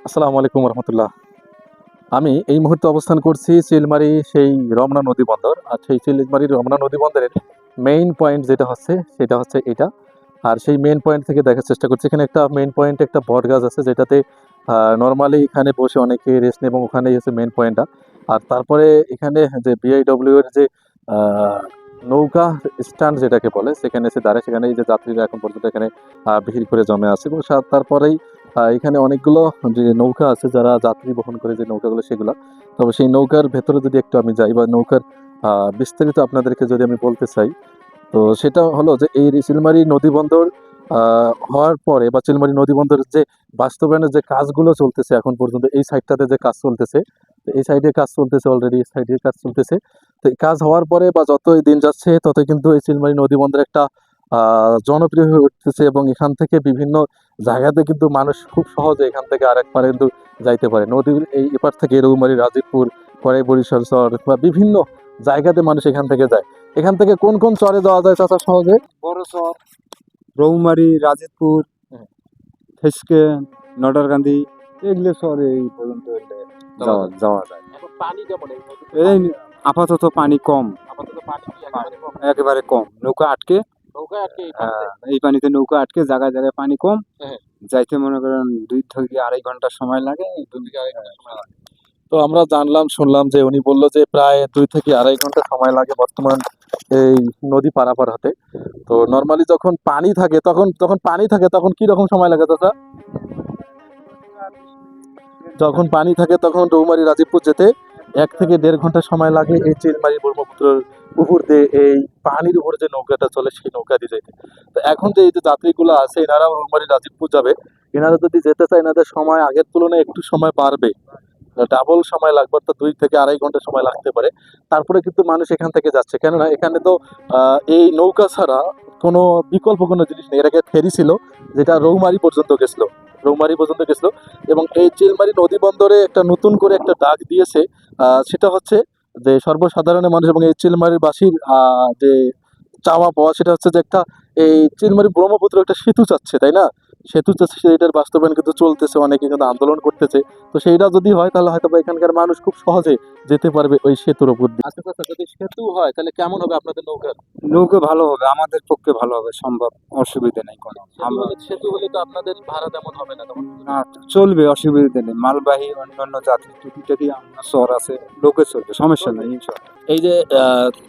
আসসালামু আলাইকুম রহমতুল্লাহ। আমি এই মুহূর্তে অবস্থান করছি চিলমারি সেই রমনা নদী বন্দর। আর সেই চিলমারি রমনা নদী বন্দরের মেইন পয়েন্ট যেটা হচ্ছে সেটা হচ্ছে এটা। আর সেই মেইন পয়েন্ট থেকে দেখার চেষ্টা করছি, এখানে একটা মেইন পয়েন্টে একটা বট গাছ আছে যেটাতে নর্মালি এখানে বসে অনেকে রেস্ট নেয় এবং ওখানেই হচ্ছে মেইন পয়েন্টটা। আর তারপরে এখানে যে বিআইডব্লিউ এর যে আহ, নৌকা স্ট্যান্ড যেটাকে বলে সেখানে এসে দাঁড়ায়, সেখানে এই যে যাত্রীরা এখন পর্যন্ত এখানে ভিড় করে জমে আছে এবং তারপরেই এখানে অনেকগুলো যে নৌকা আছে যারা যাত্রী বহন করে যে নৌকাগুলো সেগুলা। তবে সেই নৌকার ভেতরে যদি একটু আমি যাই বা নৌকার বিস্তারিত আপনাদেরকে যদি আমি বলতে চাই, তো সেটা হলো যে এই চিলমারি নদী বন্দর হওয়ার পরে বা চিলমারি নদী বন্দরের যে বাস্তবায়নের যে কাজগুলো চলতেছে এখন পর্যন্ত, এই সাইডটাতে যে কাজ চলতেছে, তো এই সাইডে কাজ চলতেছে অলরেডি, এই সাইডে কাজ চলতেছে। তো এই কাজ হওয়ার পরে বা যতই দিন যাচ্ছে ততই কিন্তু এই চিলমারি নদী বন্দর একটা জনপ্রিয় হয়ে উঠতেছে এবং এখান থেকে বিভিন্ন জায়গাতে কিন্তু মানুষ খুব সহজে এখান থেকে আরেক পারে কিন্তু যাইতে পারে। নদীর এই এপার থেকে রৌমারী, রাজীবপুর, পরে বরিশাল চর বা বিভিন্ন জায়গাতে মানুষ এখান থেকে যায়। এখান থেকে কোন কোন চরে যাওয়া যায় চাচা সহজে? বড় শহর রৌমারী, রাজীবপুর, হুম। থেসকে, নটারকান্দি, এগুলো শহরে এই পর্যন্ত যাওয়া যায়। পানি কেমন? এই আপাতত পানি কম, আপাতত পানি কি একেবারে কম? একেবারে কম। নৌকা আটকে, নৌকায় আটকে এই পানিতে? এই পানিতে নৌকা আটকে, জায়গায় জায়গায় পানি কম। হ্যাঁ। যাইতে মনে করেন 2 থেকে 2.5 ঘন্টা সময় লাগে। 2 থেকে 2.5 ঘন্টা সময় লাগে। তো আমরা জানলাম শুনলাম যে উনি বললো যে প্রায় 2 থেকে 2.5 ঘন্টা সময় লাগে বর্তমান এই নদী পারাপার হতে। তো নর্মালি যখন পানি থাকে তখন যখন পানি থাকে তখন কি রকম সময় লাগে চাচা? যখন পানি থাকে তখন রৌমারী রাজীবপুর যেতে 1 থেকে 1.5 ঘন্টা সময় লাগে এই চিলমারি ব্রহ্মপুত্রের উপর দিয়ে এই পানির উপর যে নৌকাটা চলে সেই নৌকা দিয়ে যেতে। তো এখন যে এই যে যাত্রীগুলো আছে এনারাও রৌমারী রাজীবপুর যাবে, এনারা যদি যেতে চায় এনাদের সময় আগের তুলনায় একটু সময় বাড়বে, ডাবল সময় লাগবে, অর্থাৎ 2 থেকে 2.5 ঘন্টা সময় লাগতে পারে। তারপরে কিন্তু মানুষ এখান থেকে যাচ্ছে, কেননা এখানে তো এই নৌকা ছাড়া কোনো বিকল্প কোনো জিনিস নেই। এর আগে ফেরি ছিল যেটা রৌমারী পর্যন্ত গেছিল এবং এই চিলমারি নদী বন্দরে একটা নতুন করে একটা ডাক দিয়েছে। সেটা হচ্ছে যে সর্বসাধারণের মানুষ এবং এই চিলমারির বাসীর যে চাওয়া পাওয়া সেটা হচ্ছে যে একটা এই চিলমারি ব্রহ্মপুত্র একটা সেতু চাচ্ছে, তাই না? সেতু চাচ্ছে, সেইটার বাস্তবায়ন কিন্তু চলতেছে, অনেকে কিন্তু আন্দোলন করতেছে। তো সেইটা যদি হয় তাহলে হয়তো বা এখানকার মানুষ খুব সহজে যেতে পারবে ওই সেতুর উপর দিয়ে। আচ্ছা আচ্ছা, যদি সেতু হয় তাহলে কেমন হবে আপনাদের নৌকার? নৌকা ভালো হবে, আমাদের পক্ষে ভালো হবে, সম্ভব, অসুবিধা নেই কোনো। আমরা সেতু হলে তো আপনাদের ভাড়া তেমন হবে না তখন? না, চলবে, অসুবিধা নেই। মালবাহী অন্যান্য যাত্রী টুকিটাকি আমরা শহর আছে, লোকে চলবে, সমস্যা নেই, ইনশাল্লাহ। এই যে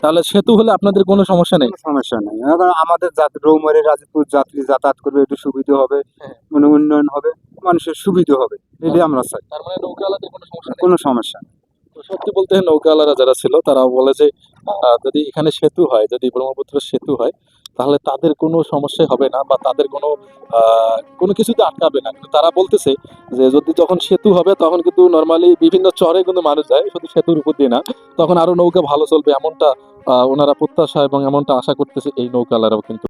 তাহলে সেতু হলে আপনাদের কোনো সমস্যা নেই? কোনো সমস্যা নেই। এখন আমাদের রৌমারী রাজীবপুর যাত্রী যাতায়াত করবে, একটু সুবিধা হবে, হ্যাঁ। মানে উন্নয়ন হবে, মানুষের সুবিধা হবে, এটাই আমরা চাই। তার মানে নৌকাওয়ালাদের কোনো সমস্যা নেই? কোনো সমস্যা নেই। তো সত্যি বলতে নৌকাওয়ালারা যারা ছিল তারা বলে যে যদি এখানে সেতু হয়, যদি ব্রহ্মপুত্র সেতু হয় তাহলে তাদের কোনো সমস্যা হবে না বা তাদের কোনো কিছুতে আটকাবে না। কিন্তু তারা বলতেছে যে যদি যখন সেতু হবে তখন কিন্তু নর্মালি বিভিন্ন চরে কিন্তু মানুষ যায়, শুধু সেতুর উপর দিয়ে না, তখন আরো নৌকা ভালো চলবে এমনটা ওনারা প্রত্যাশা এবং এমনটা আশা করতেছে এই নৌকাওয়ালারাও কিন্তু।